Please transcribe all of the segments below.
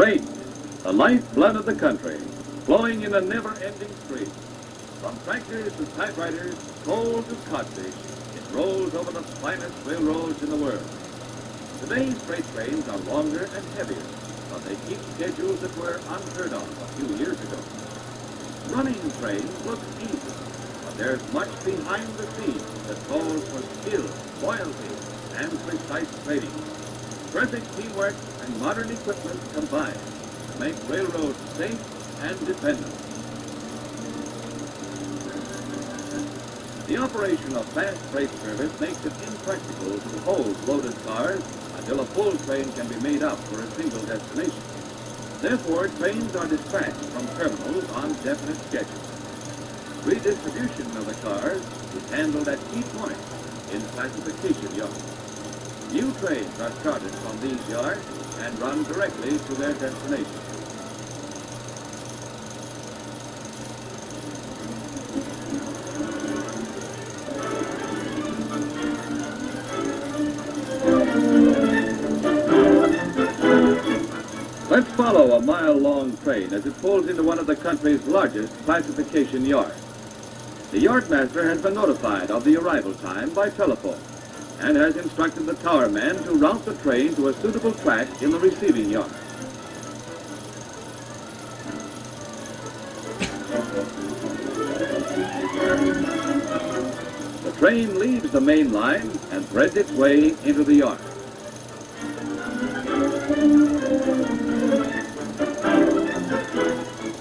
Freight, the lifeblood of the country, flowing in a never-ending stream. From tractors to typewriters, coal to codfish, it rolls over the finest railroads in the world. Today's freight trains are longer and heavier, but they keep schedules that were unheard of a few years ago. Running trains look easy, but there's much behind the scenes that calls for skill, loyalty, and precise trading. Perfect teamwork and modern equipment combine to make railroads safe and dependable. The operation of fast freight service makes it impractical to hold loaded cars until a full train can be made up for a single destination. Therefore, trains are dispatched from terminals on definite schedules. Redistribution of the cars is handled at key points in classification yards. New trains are started from these yards and run directly to their destination. Let's follow a mile-long train as it pulls into one of the country's largest classification yards. The yardmaster has been notified of the arrival time by telephone and has instructed the tower man to route the train to a suitable track in the receiving yard. The train leaves the main line and threads its way into the yard.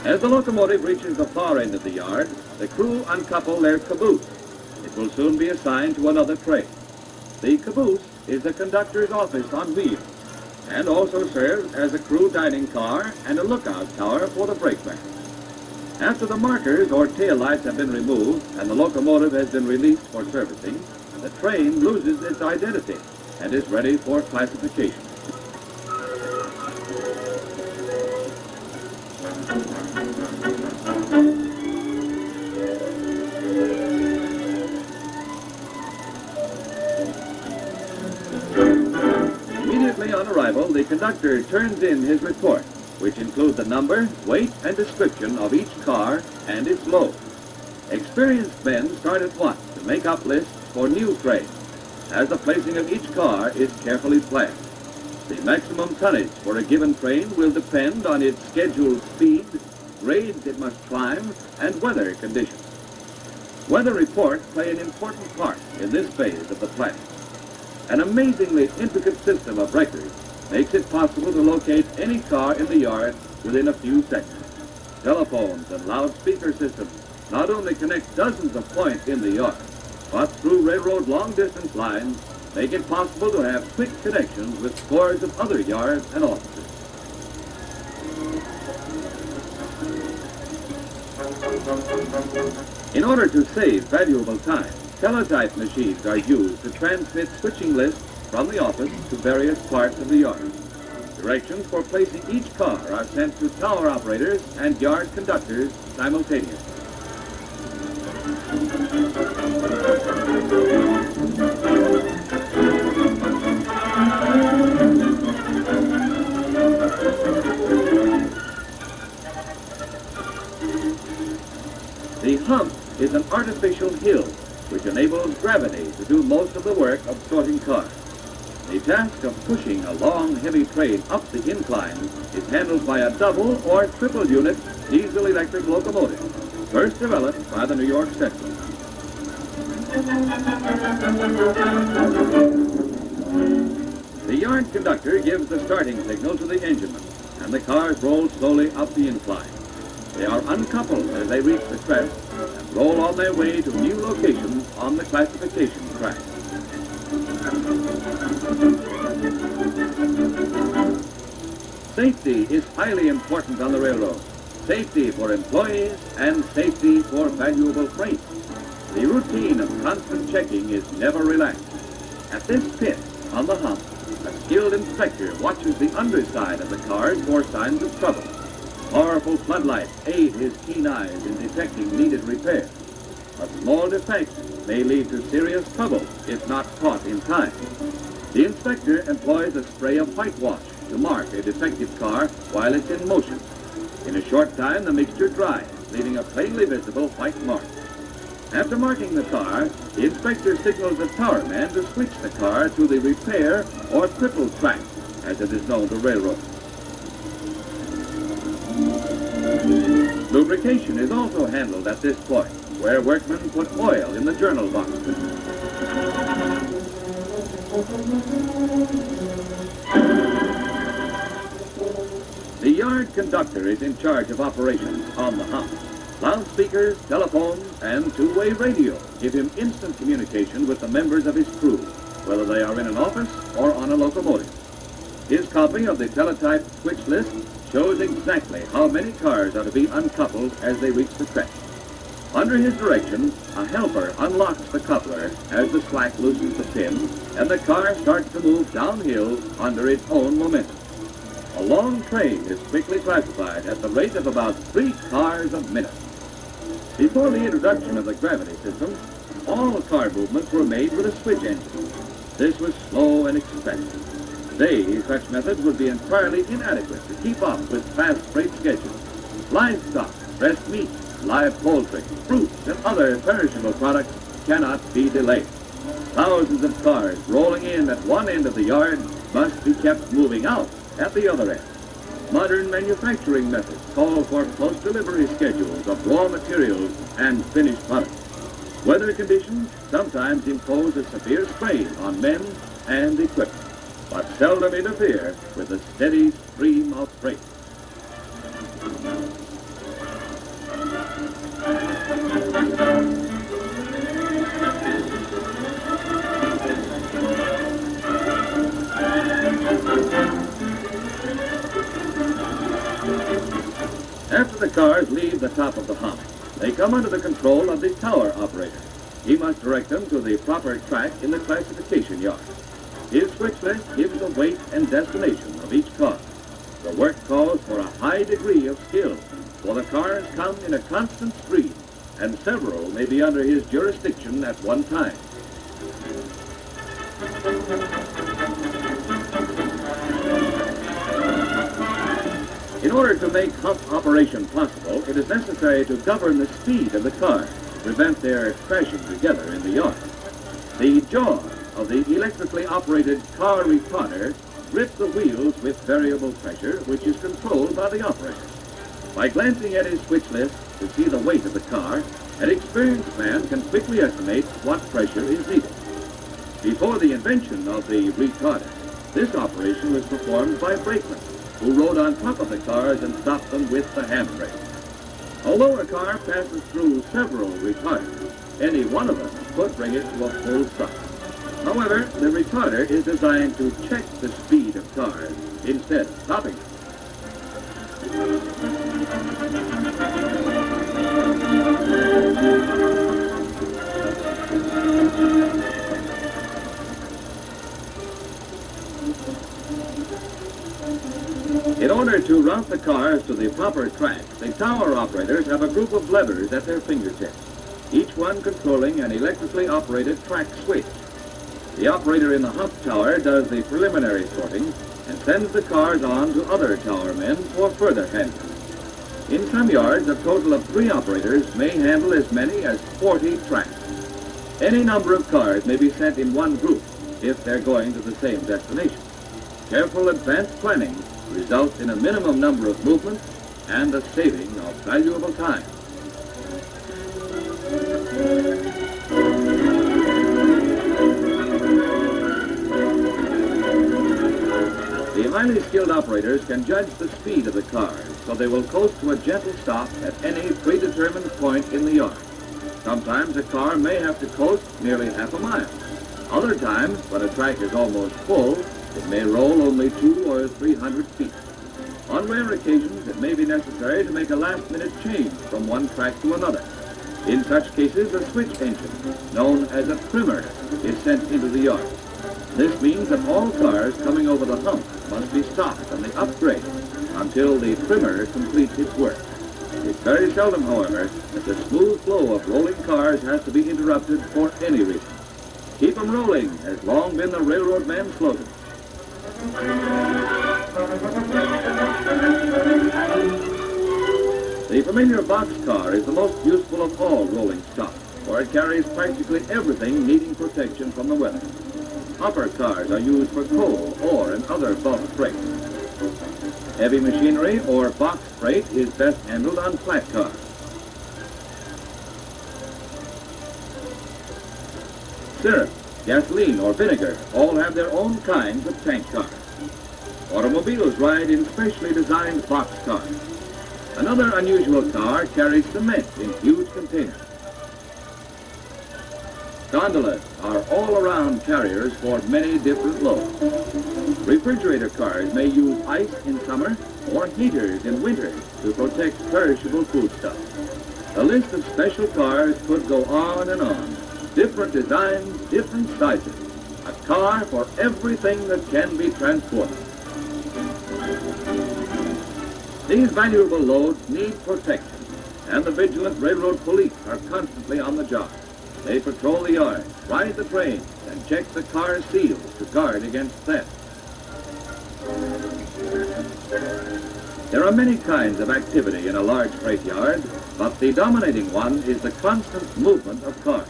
As the locomotive reaches the far end of the yard, the crew uncouple their caboose. It will soon be assigned to another train. The caboose is the conductor's office on wheels and also serves as a crew dining car and a lookout tower for the brakeman. After the markers or tail lights have been removed and the locomotive has been released for servicing, the train loses its identity and is ready for classification. Immediately on arrival, the conductor turns in his report, which includes the number, weight, and description of each car and its load. Experienced men start at once to make up lists for new trains, as the placing of each car is carefully planned. The maximum tonnage for a given train will depend on its scheduled speed, grades it must climb, and weather conditions. Weather reports play an important part in this phase of the plan. An amazingly intricate system of records makes it possible to locate any car in the yard within a few seconds. Telephones and loudspeaker systems not only connect dozens of points in the yard, but through railroad long-distance lines, make it possible to have quick connections with scores of other yards and offices. In order to save valuable time, teletype machines are used to transmit switching lists from the office to various parts of the yard. Directions for placing each car are sent to tower operators and yard conductors simultaneously. The hump is an artificial hill which enables gravity to do most of the work of sorting cars. The task of pushing a long, heavy train up the incline is handled by a double or triple unit diesel-electric locomotive, first developed by the New York Central. The yard conductor gives the starting signal to the engineman, and the cars roll slowly up the incline. They are uncoupled as they reach the crest and roll on their way to new locations on the classification track. Safety is highly important on the railroad. Safety for employees and safety for valuable freight. The routine of constant checking is never relaxed. At this pit, on the hump, a skilled inspector watches the underside of the cars for signs of trouble. Powerful floodlights aid his keen eyes in detecting needed repair. A small defect may lead to serious trouble if not caught in time. The inspector employs a spray of whitewash to mark a defective car while it's in motion. In a short time, the mixture dries, leaving a plainly visible white mark. After marking the car, the inspector signals the tower man to switch the car to the repair or cripple track, as it is known to railroad. Lubrication is also handled at this point, where workmen put oil in the journal box. The yard conductor is in charge of operations on the hump. Loudspeakers, telephones, and two-way radio give him instant communication with the members of his crew, whether they are in an office or on a locomotive. His copy of the teletype switch list shows exactly how many cars are to be uncoupled as they reach the crest. Under his direction, a helper unlocks the coupler as the slack loosens the pin, and the car starts to move downhill under its own momentum. A long train is quickly classified at the rate of about 3 cars a minute. Before the introduction of the gravity system, all car movements were made with a switch engine. This was slow and expensive. Today, such methods would be entirely inadequate to keep up with fast freight schedules. Livestock, fresh meat, live poultry, fruits, and other perishable products cannot be delayed. Thousands of cars rolling in at one end of the yard must be kept moving out at the other end. Modern manufacturing methods call for close delivery schedules of raw materials and finished products. Weather conditions sometimes impose a severe strain on men and equipment, but seldom interfere with the steady stream of freight. After the cars leave the top of the hump, they come under the control of the tower operator. He must direct them to the proper track in the classification yard. His switch list gives the weight and destination of each car. The work calls for a high degree of skill, for the cars come in a constant stream, and several may be under his jurisdiction at one time. In order to make hump operation possible, it is necessary to govern the speed of the cars to prevent their crashing together in the yard. The jaws of the electrically operated car retarder grip the wheels with variable pressure, which is controlled by the operator. By glancing at his switch list to see the weight of the car, an experienced man can quickly estimate what pressure is needed. Before the invention of the retarder, this operation was performed by brakemen, who rode on top of the cars and stopped them with the handbrake. Although a car passes through several retarders, any one of them could bring it to a full stop. However, the retarder is designed to check the speed of cars instead of stopping them. In order to route the cars to the proper track, the tower operators have a group of levers at their fingertips, each one controlling an electrically operated track switch. The operator in the hump tower does the preliminary sorting and sends the cars on to other tower men for further handling. In some yards, a total of 3 operators may handle as many as 40 tracks. Any number of cars may be sent in one group if they're going to the same destination. Careful advanced planning results in a minimum number of movements and a saving of valuable time. The highly skilled operators can judge the speed of the cars, so they will coast to a gentle stop at any predetermined point in the yard. Sometimes a car may have to coast nearly half a mile. Other times, when a track is almost full, it may roll only 200 or 300 feet. On rare occasions, it may be necessary to make a last-minute change from one track to another. In such cases, a switch engine, known as a trimmer, is sent into the yard. This means that all cars coming over the hump must be stopped on the upgrade until the trimmer completes its work. It's very seldom, however, that the smooth flow of rolling cars has to be interrupted for any reason. Keep 'em rolling has long been the railroad man's slogan. familiar boxcar is the most useful of all rolling stock, for it carries practically everything needing protection from the weather. Upper cars are used for coal, ore, and other bulk freight. Heavy machinery or box freight is best handled on flat cars. Syrup, gasoline, or vinegar all have their own kinds of tank cars. Automobiles ride in specially designed box cars. Another unusual car carries cement in huge containers. Gondolas are all-around carriers for many different loads. Refrigerator cars may use ice in summer or heaters in winter to protect perishable foodstuffs. The list of special cars could go on and on. Different designs, different sizes. A car for everything that can be transported. These valuable loads need protection, and the vigilant railroad police are constantly on the job. They patrol the yards, ride the trains, and check the car's seals to guard against theft. There are many kinds of activity in a large freight yard, but the dominating one is the constant movement of cars.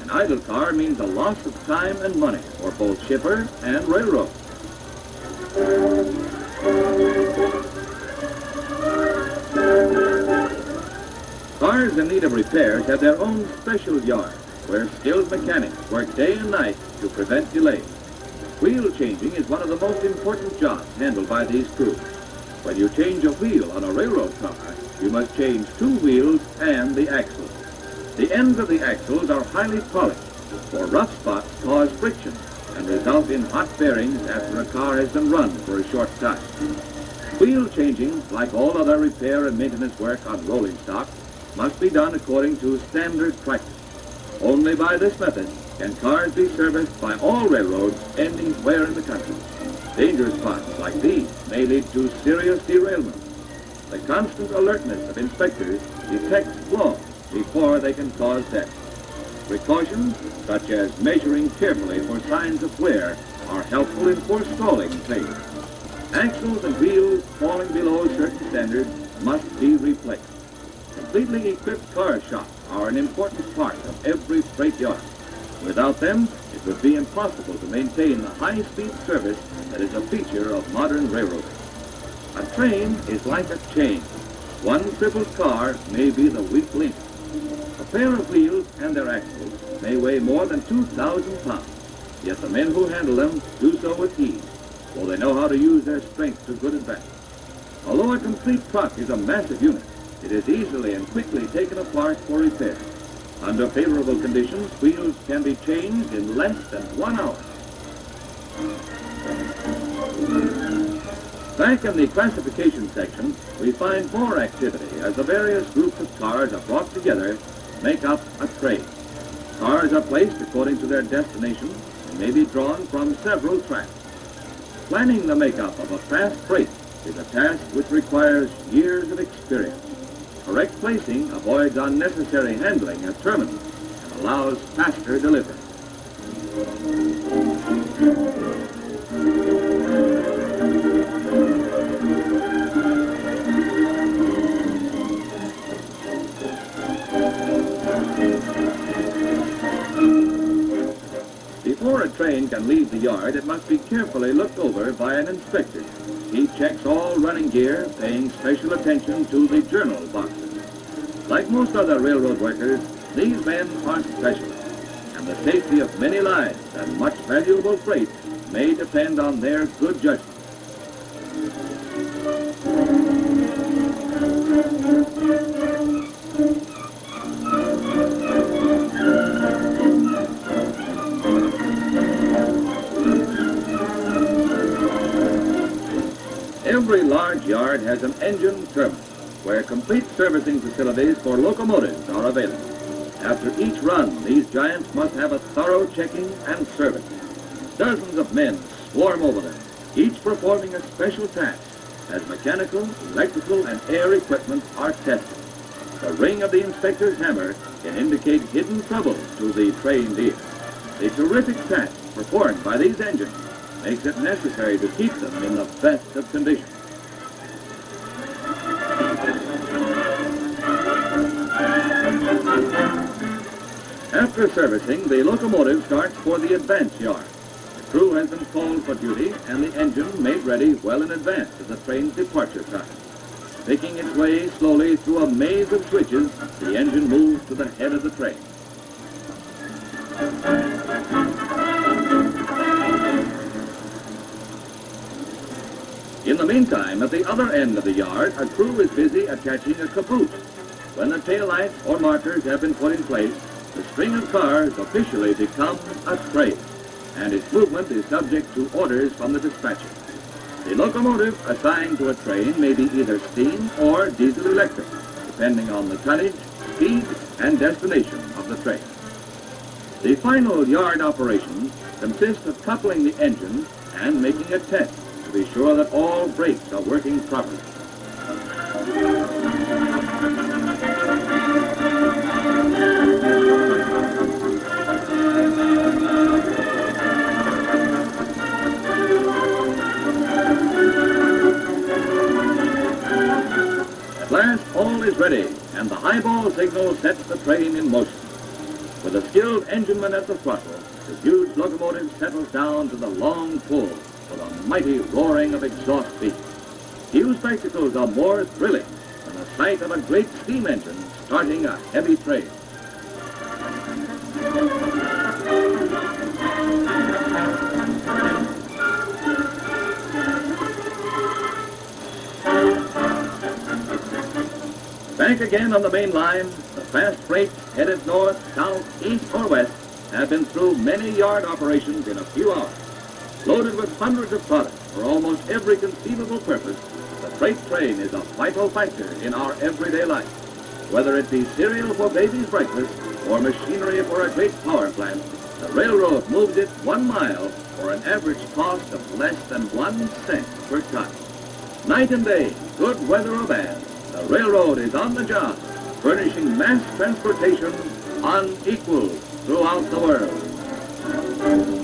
An idle car means a loss of time and money for both shipper and railroad. Cars in need of repairs have their own special yards where skilled mechanics work day and night to prevent delays. Wheel changing is one of the most important jobs handled by these crews. When you change a wheel on a railroad car, you must change two wheels and the axles. The ends of the axles are highly polished, for rough spots cause friction and result in hot bearings after a car has been run for a short time. Wheel changing, like all other repair and maintenance work on rolling stock, must be done according to standard practice. Only by this method can cars be serviced by all railroads anywhere in the country. Danger spots like these may lead to serious derailment. The constant alertness of inspectors detects flaws before they can cause death. Precautions, such as measuring carefully for signs of wear, are helpful in forestalling failure. Axles and wheels falling below certain standards must be replaced. Completely equipped car shops are an important part of every freight yard. Without them, it would be impossible to maintain the high-speed service that is a feature of modern railroading. A train is like a chain. One crippled car may be the weak link. A pair of wheels and their axles may weigh more than 2,000 pounds, yet the men who handle them do so with ease, for they know how to use their strength to good advantage. Although a complete truck is a massive unit, it is easily and quickly taken apart for repair. Under favorable conditions, wheels can be changed in less than 1 hour. Back in the classification section, we find more activity as the various groups of cars are brought together to make up a train. Cars are placed according to their destination and may be drawn from several tracks. Planning the makeup of a fast freight is a task which requires years of experience. Correct placing avoids unnecessary handling at terminals and allows faster delivery. Before a train can leave the yard, it must be carefully looked over by an inspector. He checks all running gear, paying special attention to the journal boxes. Like most other railroad workers, these men are specialists, and the safety of many lives and much valuable freight may depend on their good judgment. Every large yard has an engine terminal, where complete servicing facilities for locomotives are available. After each run, these giants must have a thorough checking and servicing. Dozens of men swarm over them, each performing a special task as mechanical, electrical, and air equipment are tested. The ring of the inspector's hammer can indicate hidden trouble to the trained ear. The terrific task performed by these engines makes it necessary to keep them in the best of condition. After servicing, the locomotive starts for the advance yard. The crew has been called for duty and the engine made ready well in advance of the train's departure time. Making its way slowly through a maze of switches, the engine moves to the head of the train. In the meantime, at the other end of the yard, a crew is busy attaching a caboose. When the tail lights or markers have been put in place, the string of cars officially becomes a train, and its movement is subject to orders from the dispatcher. The locomotive assigned to a train may be either steam or diesel electric, depending on the tonnage, speed, and destination of the train. The final yard operation consists of coupling the engine and making a test to be sure that all brakes are working properly. At last, all is ready, and the highball signal sets the train in motion. With a skilled engineman at the throttle, the huge locomotive settles down to the long pull with a mighty roaring of exhaust beats. Few spectacles are more thrilling than the sight of a great steam engine starting a heavy train. Back again on the main line, the fast freights headed north, south, east, or west have been through many yard operations in a few hours. Loaded with hundreds of products for almost every conceivable purpose, the freight train is a vital factor in our everyday life. Whether it be cereal for baby's breakfast or machinery for a great power plant, the railroad moves it 1 mile for an average cost of less than 1 cent per ton. Night and day, good weather or bad, the railroad is on the job, furnishing mass transportation unequaled throughout the world.